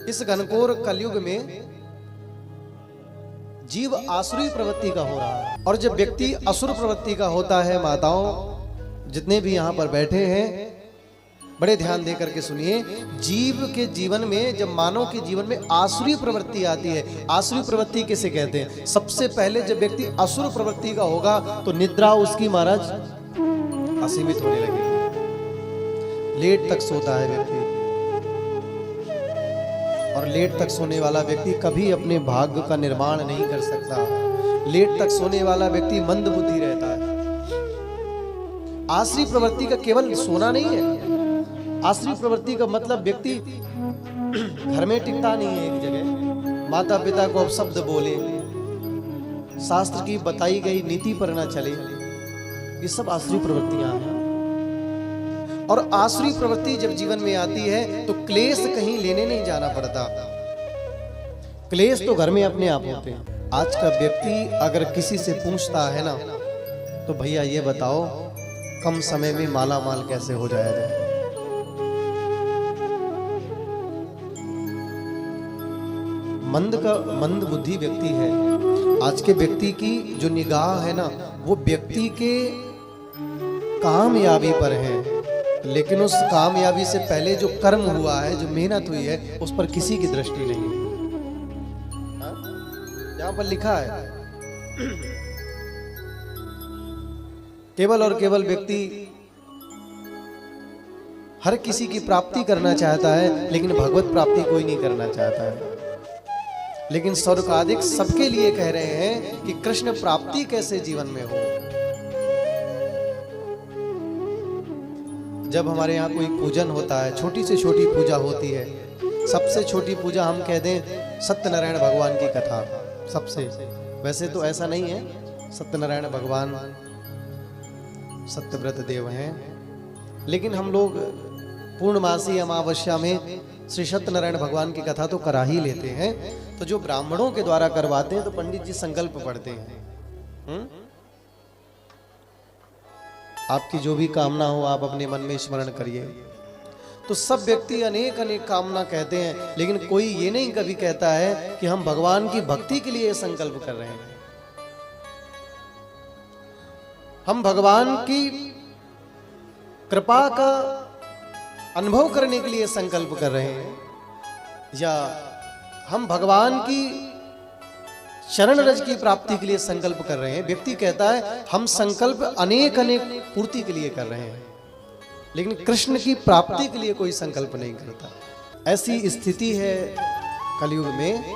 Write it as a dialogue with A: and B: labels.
A: इस घनघोर कलयुग में जीव आसुरी प्रवृत्ति का हो रहा है। और जब व्यक्ति असुर प्रवृत्ति का होता है, माताओं जितने भी यहां पर बैठे हैं बड़े ध्यान दे करके सुनिए, जीव के जीवन में जब मानव के जीवन में आसुरी प्रवृत्ति आती है, आसुरी प्रवृत्ति किसे कहते हैं? सबसे पहले जब व्यक्ति असुर प्रवृत्ति का होगा तो निद्रा उसकी महाराज असीमित होने लगेगी, लेट तक सोता है व्यक्ति, और लेट तक सोने वाला व्यक्ति कभी अपने भाग्य का निर्माण नहीं कर सकता। लेट तक सोने वाला व्यक्ति मंद बुद्धि रहता है। आसुरी प्रवृत्ति का केवल सोना नहीं है, आसुरी प्रवृत्ति का मतलब व्यक्ति घर में टिकता नहीं है एक जगह, माता पिता को अपशब्द बोले, शास्त्र की बताई गई नीति पर न चले, ये सब आसुरी प्रवृत्तियां हैं। और आसुरी प्रवृत्ति जब जीवन में आती है तो क्लेश कहीं लेने नहीं जाना पड़ता, क्लेश तो घर में अपने आप होते हैं। आज का व्यक्ति अगर किसी से पूछता है ना तो भैया ये बताओ कम समय में माला माल कैसे हो जाया जाए। मंद बुद्धि व्यक्ति है। आज के व्यक्ति की जो निगाह है ना वो व्यक्ति के कामयाबी पर है, लेकिन उस कामयाबी से पहले जो कर्म हुआ है, जो मेहनत हुई है, उस पर किसी की दृष्टि नहीं है। यहां पर लिखा है केवल और केवल व्यक्ति हर किसी की प्राप्ति करना चाहता है, लेकिन भगवत प्राप्ति कोई नहीं करना चाहता है। लेकिन स्वर्गाधिक सबके लिए कह रहे हैं कि कृष्ण प्राप्ति कैसे जीवन में हो। जब हमारे यहाँ कोई पूजन होता है, छोटी से छोटी पूजा होती है, सबसे छोटी पूजा हम कह दें सत्यनारायण भगवान की कथा, सबसे, वैसे तो ऐसा नहीं है, सत्यनारायण भगवान सत्यव्रत देव हैं, लेकिन हम लोग पूर्णमासी अमावस्या में श्री सत्यनारायण भगवान की कथा तो करा ही लेते हैं। तो जो ब्राह्मणों के द्वारा करवाते हैं तो पंडित जी संकल्प पढ़ते हैं, आपकी जो भी कामना हो आप अपने मन में स्मरण करिए। तो सब व्यक्ति अनेक अनेक कामना कहते हैं, लेकिन कोई ये नहीं कभी कहता है कि हम भगवान की भक्ति के लिए संकल्प कर रहे हैं, हम भगवान की कृपा का अनुभव करने के लिए संकल्प कर रहे हैं, या हम भगवान की शरण रज की प्राप्ति के लिए संकल्प कर रहे हैं। व्यक्ति कहता है हम संकल्प अनेक अनेक पूर्ति के लिए कर रहे हैं, लेकिन कृष्ण की प्राप्ति के लिए कोई संकल्प नहीं करता। ऐसी स्थिति है कलयुग में